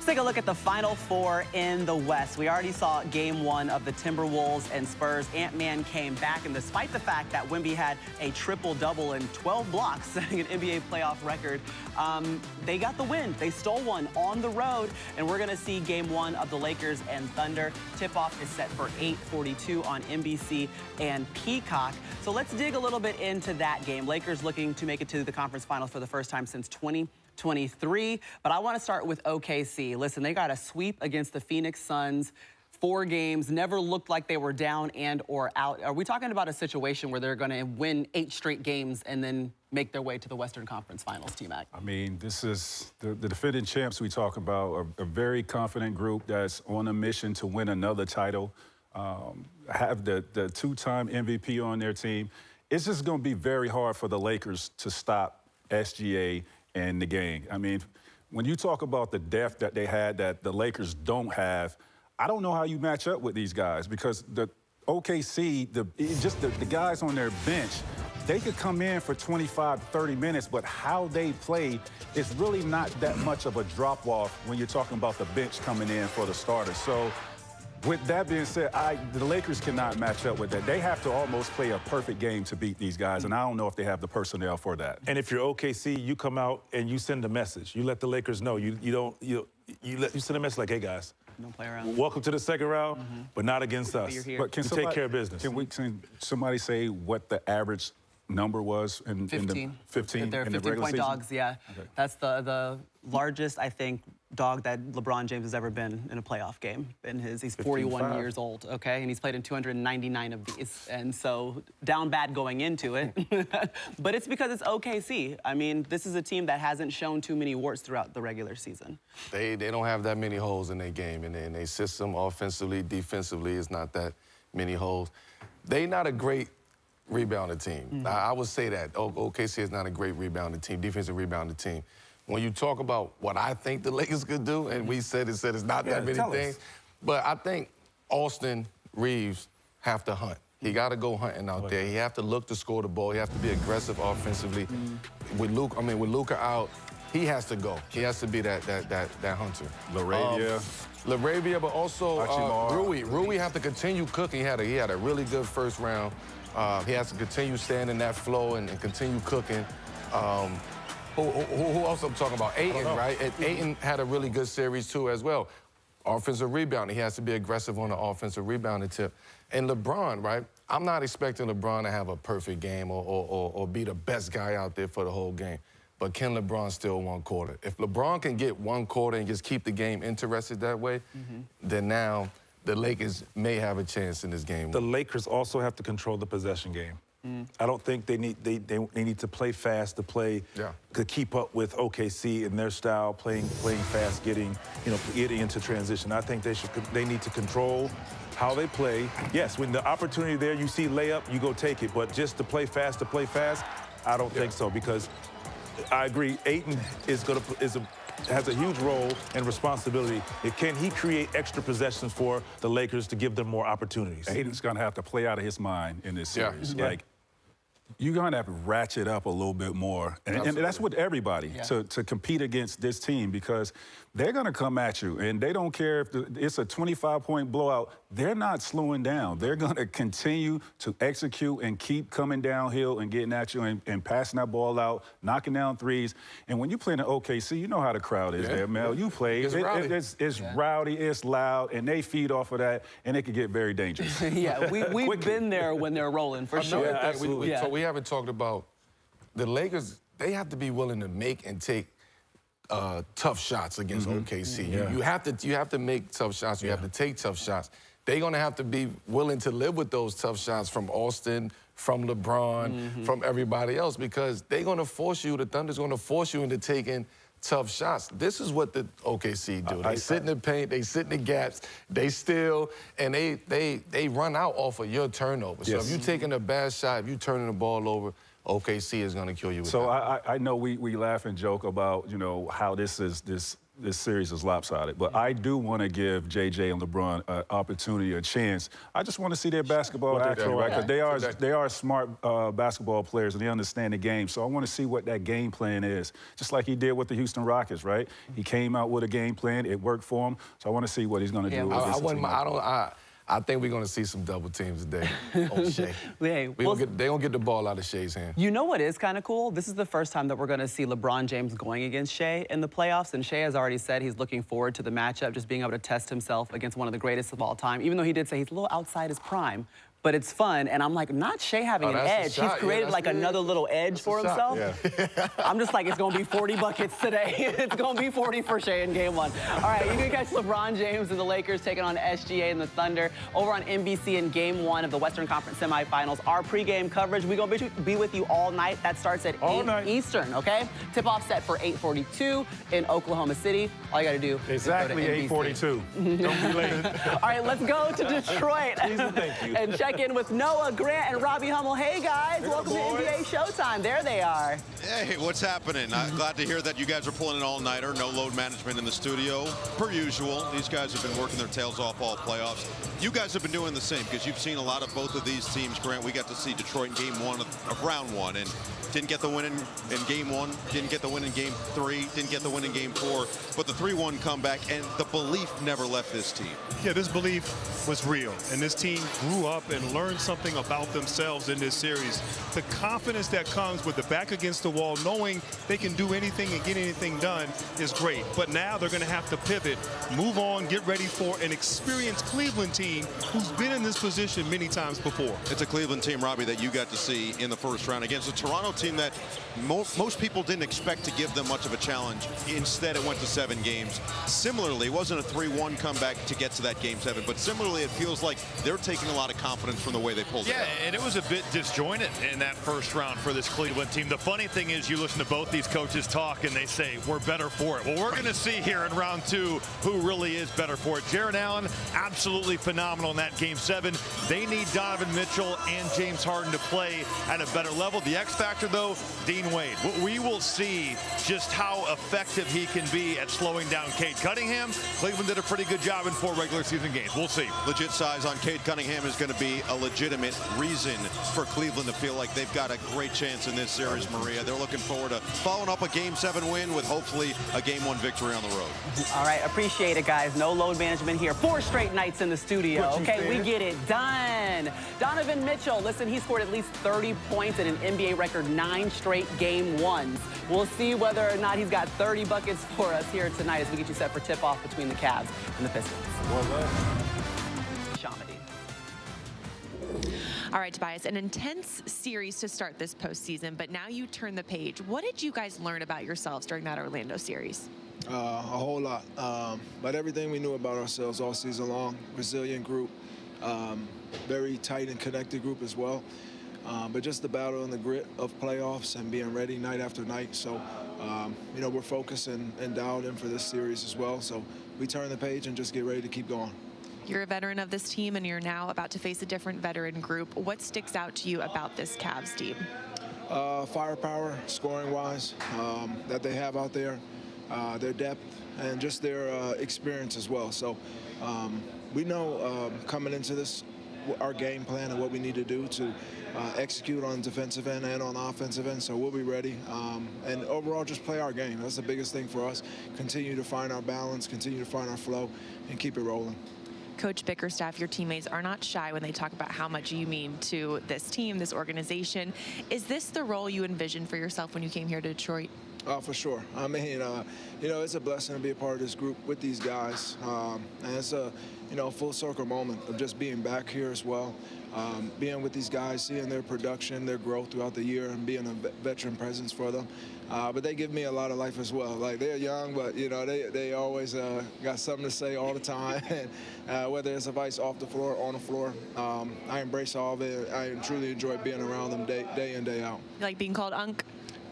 Let's take a look at the Final Four in the West. We already saw Game 1 of the Timberwolves and Spurs. Ant-Man came back, and despite the fact that Wemby had a triple-double and 12 blocks, setting an NBA playoff record, they got the win. They stole one on the road, and we're going to see Game 1 of the Lakers and Thunder. Tip-off is set for 8:42 on NBC and Peacock. So let's dig a little bit into that game. Lakers looking to make it to the conference finals for the first time since 2023, but I want to start with OKC. Listen, they got a sweep against the Phoenix Suns. 4 games, never looked like they were down and or out. Are we talking about a situation where they're going to win 8 straight games and then make their way to the Western Conference Finals, T-Mac? I mean, this is the defending champs we talk about, a very confident group that's on a mission to win another title, have the 2-time MVP on their team. It's just going to be very hard for the Lakers to stop SGA and the gang. I mean, when you talk about the depth that they had that the Lakers don't have, I don't know how you match up with these guys, because the OKC, the guys on their bench, they could come in for 25, 30 minutes, but how they play is really not that much of a drop-off when you're talking about the bench coming in for the starters. So with that being said, the Lakers cannot match up with that. They have to almost play a perfect game to beat these guys, and I don't know if they have the personnel for that. And if you're OKC, you come out and you send a message. You let the Lakers know. You send a message like, hey, guys, don't play around. Welcome to the second round, but not against us. But can take care of business. Can somebody say what the average number was in 15. 15 They're in the regular 15-point season? dogs, yeah. Okay. That's the largest, I think, dog that LeBron James has ever been in a playoff game. He's 41 years old, okay? And he's played in 299 of these. And so down bad going into it. But it's because it's OKC. I mean, this is a team that hasn't shown too many warts throughout the regular season. They don't have that many holes in their game. And in their system, offensively, defensively, it's not that many holes. They not a great rebounding team. I would say that. OKC is not a great rebounding team, defensive rebounding team. When you talk about what I think the Lakers could do, and we said it's not that many things, but I think Austin Reeves have to hunt. He got to go hunting out there. He have to look to score the ball. He have to be aggressive offensively. With Luka out, he has to go. He has to be that hunter. LaRavia, but also Rui. Rui have to continue cooking. He had a really good first round. He has to continue staying in that flow and continue cooking. Who else I'm talking about? Ayton, right? And Ayton had a really good series, too, as well. Offensive rebounding. He has to be aggressive on the offensive rebounding tip. And LeBron, right? I'm not expecting LeBron to have a perfect game or be the best guy out there for the whole game. But can LeBron steal 1 quarter? If LeBron can get 1 quarter and just keep the game interested that way, then now the Lakers may have a chance in this game. The Lakers also have to control the possession game. I don't think they need to play fast to keep up with OKC and their style, playing fast, getting into transition. I think they need to control how they play. Yes, when the opportunity there, you see layup, you go take it. But just to play fast, I don't think so, because I agree, Ayton has a huge role and responsibility. Can he create extra possessions for the Lakers to give them more opportunities? Ayton's going to have to play out of his mind in this series. Like, you're going to have to ratchet up a little bit more. And that's with everybody, to compete against this team, because they're going to come at you, and they don't care if it's a 25-point blowout. They're not slowing down. They're going to continue to execute and keep coming downhill and getting at you and passing that ball out, knocking down threes. And when you play in the OKC, you know how the crowd is there, Mel. You play. It's rowdy, it's loud, and they feed off of that, and it can get very dangerous. We've been there when they're rolling, for sure. Absolutely. So we haven't talked about the Lakers. They have to be willing to make and take tough shots against OKC. You have to make tough shots. You have to take tough shots. They're going to have to be willing to live with those tough shots from Austin, from LeBron, from everybody else, because they're going to force you, the Thunder's going to force you into taking tough shots. This is what the OKC do. They sit in the paint, they sit in the gaps, they steal, and they run out off of your turnover. So if you're taking a bad shot, if you're turning the ball over, OKC is going to kill you with so that. I know we laugh and joke about, you know, how this series is lopsided, but I do want to give JJ and LeBron an opportunity, a chance. I just want to see their basketball acumen, right? Because they are smart basketball players and they understand the game. So I want to see what that game plan is, just like he did with the Houston Rockets, right? He came out with a game plan, it worked for him. So I want to see what he's going to do. I think we're going to see some double teams today on Shea. Hey, they're going to get the ball out of Shea's hand. You know what is kind of cool? This is the first time that we're going to see LeBron James going against Shea in the playoffs, and Shea has already said he's looking forward to the matchup, just being able to test himself against one of the greatest of all time, even though he did say he's a little outside his prime. But it's fun, and I'm like, not Shea having an edge. He's created like another little edge for himself. Yeah. I'm just like, it's going to be 40 buckets today. It's going to be 40 for Shea in game one. All right, you can catch LeBron James and the Lakers taking on SGA and the Thunder over on NBC in game one of the Western Conference semifinals. Our pregame coverage, we're going to be with you all night. That starts at 8 Eastern, okay? Tip-off set for 8:42 in Oklahoma City. All you got to do exactly is go to 8:42. Don't be late. All right, let's go to Detroit. Please and thank you. And check in with Noah, Grant, and Robbie Hummel. Hey, guys. Welcome to NBA Showtime. There they are. Hey, what's happening? I'm glad to hear that you guys are pulling an all-nighter. No load management in the studio. Per usual, these guys have been working their tails off all playoffs. You guys have been doing the same because you've seen a lot of both of these teams. Grant, we got to see Detroit in game one of round one and didn't get the win in game one, didn't get the win in game three, didn't get the win in game four, but the 3-1 comeback, and the belief never left this team. Yeah, this belief was real, and this team grew up and learned something about themselves in this series. The confidence that comes with the back against the wall, knowing they can do anything and get anything done is great. But now they're going to have to pivot, move on, get ready for an experienced Cleveland team who's been in this position many times before. It's a Cleveland team, Robbie, that you got to see in the first round against a Toronto team that most people didn't expect to give them much of a challenge. Instead, it went to 7 games. Similarly, it wasn't a 3-1 comeback to get to that game 7, but similarly, it feels like they're taking a lot of confidence from the way they pulled it out. Yeah, and it was a bit disjointed in that first round for this Cleveland team. The funny thing is you listen to both these coaches talk and they say, we're better for it. Well, we're going to see here in round 2 who really is better for it. Jared Allen, absolutely phenomenal in that game 7. They need Donovan Mitchell and James Harden to play at a better level. The X factor, though, Dean Wade. We will see just how effective he can be at slowing down Cade Cunningham. Cleveland did a pretty good job in 4 regular season games. We'll see. Legit size on Cade Cunningham is going to be a legitimate reason for Cleveland to feel like they've got a great chance in this series, Maria. They're looking forward to following up a Game 7 win with hopefully a Game 1 victory on the road. All right, appreciate it, guys. No load management here. 4 straight nights in the studio. Okay, we get it done. Donovan Mitchell, listen, he scored at least 30 points in an NBA record 9 straight game 1s. We'll see whether or not he's got 30 buckets for us here tonight as we get you set for tip-off between the Cavs and the Pistons. All right, Tobias, an intense series to start this postseason, but now you turn the page. What did you guys learn about yourselves during that Orlando series? A whole lot. But everything we knew about ourselves all season long. Resilient group, very tight and connected group as well. But just the battle and the grit of playoffs and being ready night after night. So, you know, we're focused and dialed in for this series as well. So we turn the page and just get ready to keep going. You're a veteran of this team, and you're now about to face a different veteran group. What sticks out to you about this Cavs team? Firepower, scoring-wise, that they have out there, their depth, and just their experience as well. So we know coming into this, our game plan and what we need to do to execute on defensive end and on offensive end. So we'll be ready. And overall, just play our game. That's the biggest thing for us. Continue to find our balance, continue to find our flow, and keep it rolling. Coach Bickerstaff, your teammates are not shy when they talk about how much you mean to this team, this organization. Is this the role you envisioned for yourself when you came here to Detroit? For sure. I mean, you know, it's a blessing to be a part of this group with these guys. And it's a, you know, full circle moment of just being back here as well. Being with these guys, seeing their production, their growth throughout the year, and being a veteran presence for them. But they give me a lot of life as well. Like, they're young, but, you know, they always got something to say all the time. And whether it's advice off the floor, on the floor, I embrace all of it. I truly enjoy being around them day in, day out. You like being called Unc?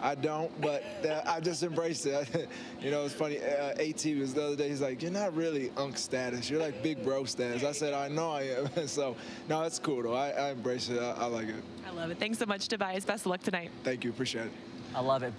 I don't, but I just embraced it. You know, it's funny. AT was the other day. He's like, "You're not really Unk status. You're like big bro status." I said, "I know I am." So, no, it's cool though. I embrace it. I like it. I love it. Thanks so much, Tobias. Best of luck tonight. Thank you. Appreciate it. I love it.